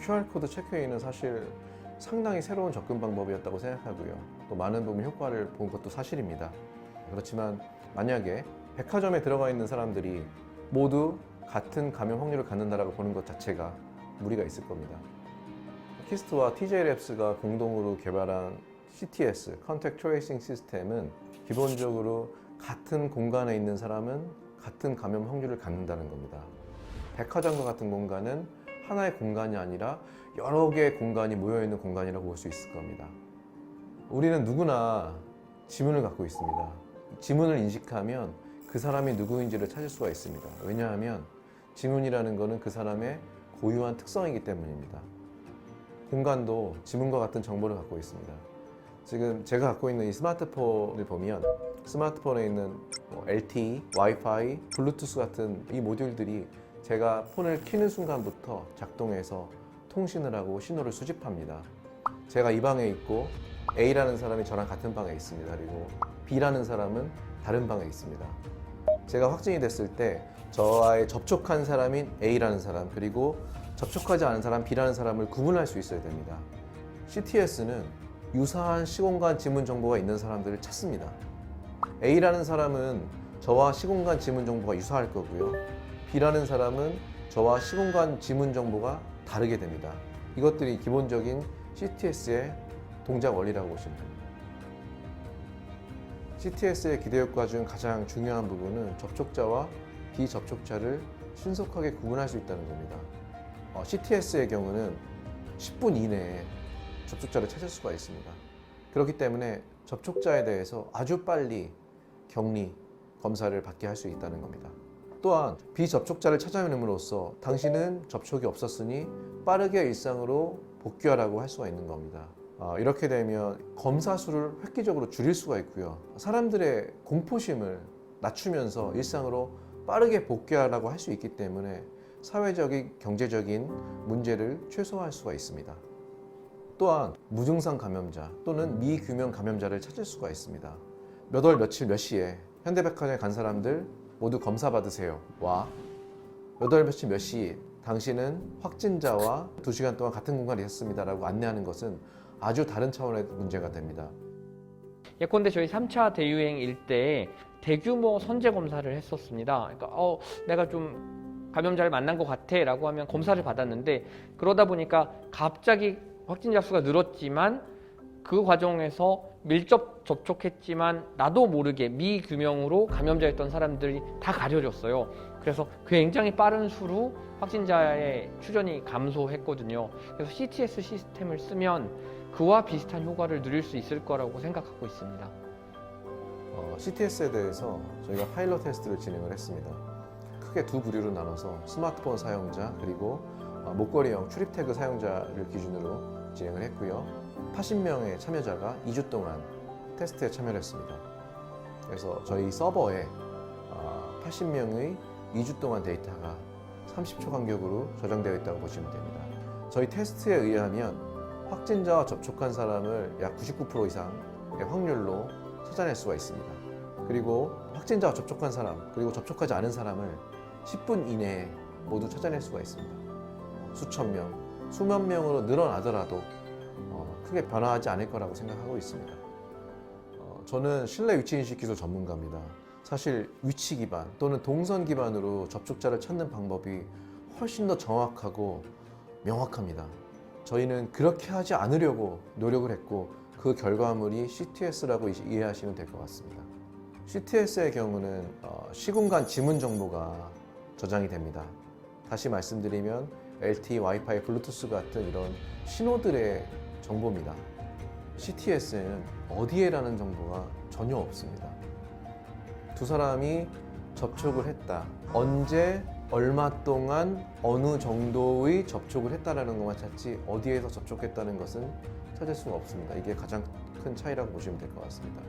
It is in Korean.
QR코드 체크인은 사실 상당히 새로운 접근 방법이었다고 생각하고요. 또 많은 부분 효과를 본 것도 사실입니다. 그렇지만 만약에 백화점에 들어가 있는 사람들이 모두 같은 감염 확률을 갖는다라고 보는 것 자체가 무리가 있을 겁니다. 키스트와 TJLabs가 공동으로 개발한 CTS, Contact Tracing 시스템은 기본적으로 같은 공간에 있는 사람은 같은 감염 확률을 갖는다는 겁니다. 백화점과 같은 공간은 하나의 공간이 아니라 여러 개의 공간이 모여있는 공간이라고 볼 수 있을 겁니다. 우리는 누구나 지문을 갖고 있습니다. 지문을 인식하면 그 사람이 누구인지를 찾을 수가 있습니다. 왜냐하면 지문이라는 것은 그 사람의 고유한 특성이기 때문입니다. 공간도 지문과 같은 정보를 갖고 있습니다. 지금 제가 갖고 있는 이 스마트폰을 보면 스마트폰에 있는 LTE, 와이파이, 블루투스 같은 이 모듈들이 제가 폰을 켜는 순간부터 작동해서 통신을 하고 신호를 수집합니다. 제가 이 방에 있고 A라는 사람이 저랑 같은 방에 있습니다. 그리고 B라는 사람은 다른 방에 있습니다. 제가 확진이 됐을 때 저와의 접촉한 사람인 A라는 사람, 그리고 접촉하지 않은 사람 B라는 사람을 구분할 수 있어야 됩니다. CTS는 유사한 시공간 지문 정보가 있는 사람들을 찾습니다. A라는 사람은 저와 시공간 지문 정보가 유사할 거고요. B라는 사람은 저와 시공간 지문 정보가 다르게 됩니다. 이것들이 기본적인 CTS의 동작 원리라고 보시면 됩니다. CTS의 기대 효과 중 가장 중요한 부분은 접촉자와 비접촉자를 신속하게 구분할 수 있다는 겁니다. CTS의 경우는 10분 이내에 접촉자를 찾을 수가 있습니다. 그렇기 때문에 접촉자에 대해서 아주 빨리 격리, 검사를 받게 할 수 있다는 겁니다. 또한 비접촉자를 찾아냄으로써 당신은 접촉이 없었으니 빠르게 일상으로 복귀하라고 할 수가 있는 겁니다. 이렇게 되면 검사 수를 획기적으로 줄일 수가 있고요. 사람들의 공포심을 낮추면서 일상으로 빠르게 복귀하라고 할 수 있기 때문에 사회적인, 경제적인 문제를 최소화할 수가 있습니다. 또한 무증상 감염자 또는 미규명 감염자를 찾을 수가 있습니다. 몇 월 며칠 몇 시에 현대백화점에 간 사람들 모두 검사 받으세요 와 몇 월 며칠 몇 시 당신은 확진자와 2시간 동안 같은 공간에 있었습니다 라고 안내하는 것은 아주 다른 차원의 문제가 됩니다. 예컨대 저희 3차 대유행일 때 대규모 선제 검사를 했었습니다. 그러니까 내가 좀 감염자를 만난 것 같아 라고 하면 검사를 받았는데, 그러다 보니까 갑자기 확진자 수가 늘었지만 그 과정에서 밀접 접촉했지만 나도 모르게 미규명으로 감염자였던 사람들이 다 가려졌어요. 그래서 굉장히 빠른 수로 확진자의 추전이 감소했거든요. 그래서 CTS 시스템을 쓰면 그와 비슷한 효과를 누릴 수 있을 거라고 생각하고 있습니다. CTS에 대해서 저희가 파일럿 테스트를 진행을 했습니다. 크게 두 부류로 나눠서 스마트폰 사용자 그리고 목걸이형 출입 태그 사용자를 기준으로 진행을 했고요. 80명의 참여자가 2주 동안 테스트에 참여를 했습니다. 그래서 저희 서버에 80명의 2주 동안 데이터가 30초 간격으로 저장되어 있다고 보시면 됩니다. 저희 테스트에 의하면 확진자와 접촉한 사람을 약 99% 이상의 확률로 찾아낼 수가 있습니다. 그리고 확진자와 접촉한 사람 그리고 접촉하지 않은 사람을 10분 이내에 모두 찾아낼 수가 있습니다. 수천 명, 수만 명으로 늘어나더라도 크게 변화하지 않을 거라고 생각하고 있습니다. 저는 실내 위치인식 기술 전문가입니다. 사실 위치 기반 또는 동선 기반으로 접촉자를 찾는 방법이 훨씬 더 정확하고 명확합니다. 저희는 그렇게 하지 않으려고 노력을 했고 그 결과물이 CTS라고 이해하시면 될 것 같습니다. CTS의 경우는 시공간 지문 정보가 저장이 됩니다. 다시 말씀드리면 LTE, 와이파이, 블루투스 같은 이런 신호들의 정보입니다. CTS에는 어디에라는 정보가 전혀 없습니다. 두 사람이 접촉을 했다. 언제, 얼마 동안, 어느 정도의 접촉을 했다라는 것만 찾지 어디에서 접촉했다는 것은 찾을 수가 없습니다. 이게 가장 큰 차이라고 보시면 될 것 같습니다.